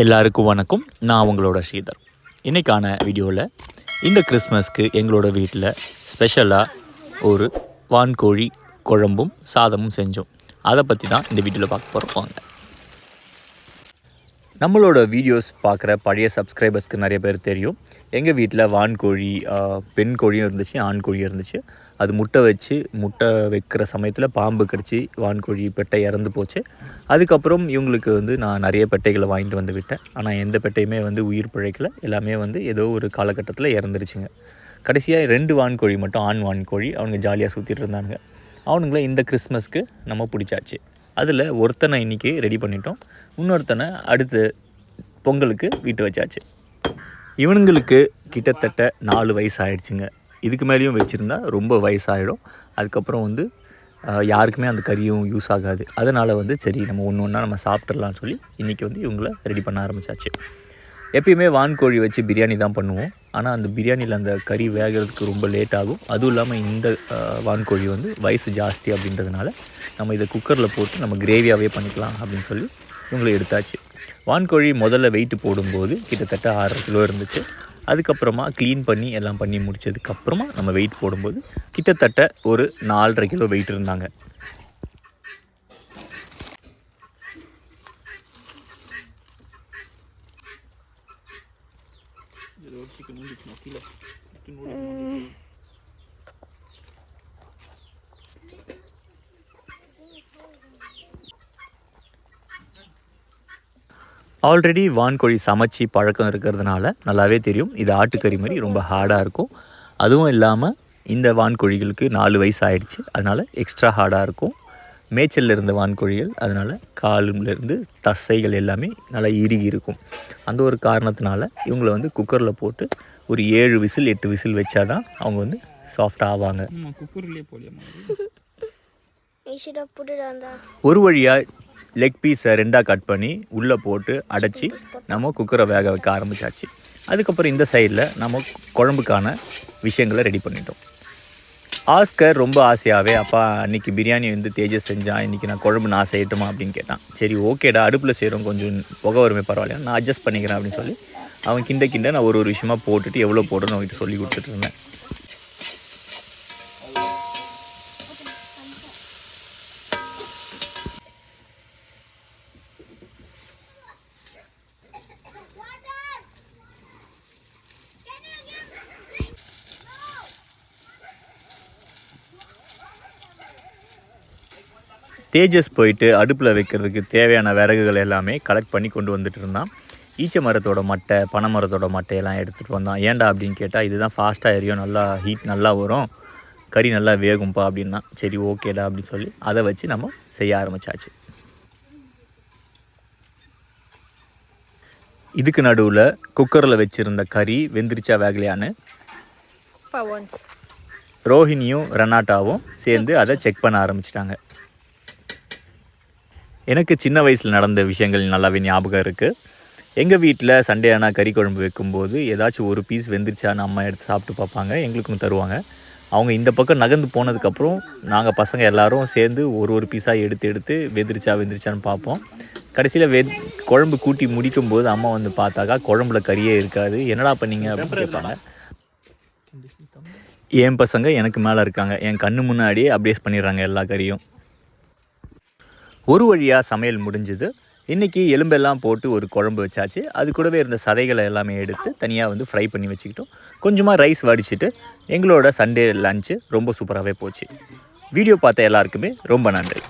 எல்லாருக்கும் வணக்கம். நான் உங்களோட ஸ்ரீதர். இன்றைக்கான வீடியோவில் இந்த கிறிஸ்மஸ்க்கு எங்களோட வீட்டில் ஸ்பெஷலாக ஒரு வான்கோழி குழம்பும் சாதமும் செஞ்சோம். அதை பற்றி தான் இந்த வீடியோவில் பார்க்க போகிறோம். நம்மளோட வீடியோஸ் பார்க்குற பழைய சப்ஸ்கிரைபர்ஸ்க்கு நிறைய பேர் தெரியும். எங்கள் வீட்டில் வான்கோழி, பெண் கோழியும் இருந்துச்சு, ஆண் கோழியும் இருந்துச்சு. அது முட்டை வைக்கிற சமயத்தில் பாம்பு கடிச்சு வான்கோழி பெட்டை இறந்து போச்சு. அதுக்கப்புறம் இவங்களுக்கு நான் நிறைய பெட்டைகளை வாங்கிட்டு வந்து விட்டேன். ஆனால் எந்த பெட்டையுமே உயிர் பிழைக்கலை. எல்லாமே ஏதோ ஒரு காலகட்டத்தில் இறந்துருச்சுங்க. கடைசியாக 2 வான்கோழி மட்டும், ஆண் வான்கோழி, அவனுங்க ஜாலியாக சுற்றிட்டு இருந்தானுங்க. அவனுங்கள இந்த கிறிஸ்மஸ்க்கு நம்ம பிடிச்சாச்சு. அதில் ஒருத்தனை இன்றைக்கி ரெடி பண்ணிட்டோம். இன்னொருத்தனை அடுத்து பொங்கலுக்கு வீட்டு வச்சாச்சு. இவனுங்களுக்கு கிட்டத்தட்ட 4 வயசு ஆகிடுச்சுங்க. இதுக்கு மேலேயும் வச்சுருந்தா ரொம்ப வயசாகிடும். அதுக்கப்புறம் யாருக்குமே அந்த கறியும் யூஸ் ஆகாது. அதனால் சரி நம்ம ஒன்று ஒன்றா நம்ம சாப்பிட்றலான்னு சொல்லி இன்றைக்கி இவங்கள ரெடி பண்ண ஆரம்பித்தாச்சு. எப்பயுமே வான்கோழி வச்சு பிரியாணி தான் பண்ணுவோம். ஆனால் அந்த பிரியாணியில் அந்த கறி வேகிறதுக்கு ரொம்ப லேட் ஆகும். அதுவும் இல்லாமல் இந்த வான்கோழி வயசு ஜாஸ்தி அப்படின்றதுனால நம்ம இதை குக்கரில் போட்டு நம்ம கிரேவியாகவே பண்ணிக்கலாம் அப்படின்னு சொல்லி இவங்களை எடுத்தாச்சு. வான்கோழி முதல்ல வெயிட்டு போடும்போது கிட்டத்தட்ட 6.5 கிலோ இருந்துச்சு. அதுக்கப்புறமா க்ளீன் பண்ணி எல்லாம் பண்ணி முடித்ததுக்கப்புறமா நம்ம வெயிட் போடும்போது கிட்டத்தட்ட ஒரு 4.5 கிலோ வெயிட் இருந்தாங்க. ஆல்ரெடி வான்கோழி சமைச்சி பழக்கம் இருக்கிறதுனால நல்லாவே தெரியும். இது ஆட்டுக்கறி மாதிரி ரொம்ப ஹார்டாக இருக்கும். அதுவும் இல்லாமல் இந்த வான்கோழிகளுக்கு 4 வயசு ஆகிடுச்சு. அதனால் எக்ஸ்ட்ரா ஹார்டாக இருக்கும். மேய்ச்சலில் இருந்த வான்கோழிகள், அதனால் காலிலேருந்து தசைகள் எல்லாமே நல்லா இறுகி இருக்கும். அந்த ஒரு காரணத்தினால இவங்களை குக்கரில் போட்டு ஒரு 7 விசில் 8 விசில் வச்சா தான் அவங்க சாஃப்டாக ஆவாங்க. ஒரு வழியாக லெக் பீஸை 2ஆக கட் பண்ணி உள்ளே போட்டு அடைச்சி நம்ம குக்கரை வேக வைக்க ஆரம்பித்தாச்சு. அதுக்கப்புறம் இந்த சைடில் நம்ம குழம்புக்கான விஷயங்களை ரெடி பண்ணிட்டோம். ஆஸ்கர் ரொம்ப ஆசையாகவே, அப்பா அன்றைக்கி பிரியாணி தேஜஸ் செஞ்சான், இன்றைக்கி நான் குழம்பு நான் செய்யட்டுமா அப்படின்னு கேட்டான். சரி ஓகேடா, அடுப்பில் செய்கிறோம், கொஞ்சம் புகை வருமே, பரவாயில்ல, நான் அட்ஜஸ்ட் பண்ணிக்கிறேன் அப்படின்னு சொல்லி அவன் கிண்ட நான் ஒரு விஷயமா போட்டுட்டு எவ்வளோ போடணும்னு அவங்ககிட்ட சொல்லி கொடுத்துட்டு இருந்தேன். தேஜஸ் போயிட்டு அடுப்பில் வைக்கிறதுக்கு தேவையான விறகுகள் எல்லாமே கலெக்ட் பண்ணி கொண்டு வந்துட்டு இருந்தான். ஈச்சை மரத்தோட மட்டை, பனை மரத்தோட மட்டையெல்லாம் எடுத்துகிட்டு வந்தான். ஏன்டா அப்படின்னு கேட்டால், இதுதான் ஃபாஸ்ட்டாக எரியும், நல்லா ஹீட் நல்லா வரும், கறி நல்லா வேகும்பா அப்படின்னா. சரி ஓகேடா அப்படின்னு சொல்லி அதை வச்சு நம்ம செய்ய ஆரம்பித்தாச்சு. இதுக்கு நடுவில் குக்கரில் வச்சுருந்த கறி வெந்திரிச்சா வேகலையான்னு ரோஹிணியும் ரெனாட்டாவும் சேர்ந்து அதை செக் பண்ண ஆரம்பிச்சிட்டாங்க. எனக்கு சின்ன வயசில் நடந்த விஷயங்கள் நல்லாவே ஞாபகம் இருக்குது. எங்கள் வீட்டில் சண்டே ஆனால் கறி குழம்பு வைக்கும்போது ஏதாச்சும் ஒரு பீஸ் வெந்துருச்சான்னு அம்மா எடுத்து சாப்பிட்டு பார்ப்பாங்க, எங்களுக்கும் தருவாங்க. அவங்க இந்த பக்கம் நகர்ந்து போனதுக்கப்புறம் நாங்கள் பசங்க எல்லோரும் சேர்ந்து ஒரு பீஸாக எடுத்து வெந்துருச்சான்னு பார்ப்போம். கடைசியில் குழம்பு கூட்டி முடிக்கும்போது அம்மா பார்த்தாக்கா குழம்புல கறியே இருக்காது. என்னடா பண்ணீங்க அப்படின்னு கேட்பாங்க. என் பசங்க எனக்கு மேலே இருக்காங்க, என் கண்ணு முன்னாடியே அப்டேஸ் பண்ணிடுறாங்க எல்லா கறியும். ஒரு வழியாக சமையல் முடிஞ்சுது. இன்றைக்கி எலும்பெல்லாம் போட்டு ஒரு குழம்பு வச்சாச்சு. அது கூடவே இருந்த சதைகளை எல்லாமே எடுத்து தனியாக ஃப்ரை பண்ணி வச்சுக்கிட்டோம். கொஞ்சமாக ரைஸ் வடிச்சிட்டு எங்களோட சண்டே லஞ்சு ரொம்ப சூப்பராகவே போச்சு. வீடியோ பார்த்த எல்லாருக்குமே ரொம்ப நன்றி.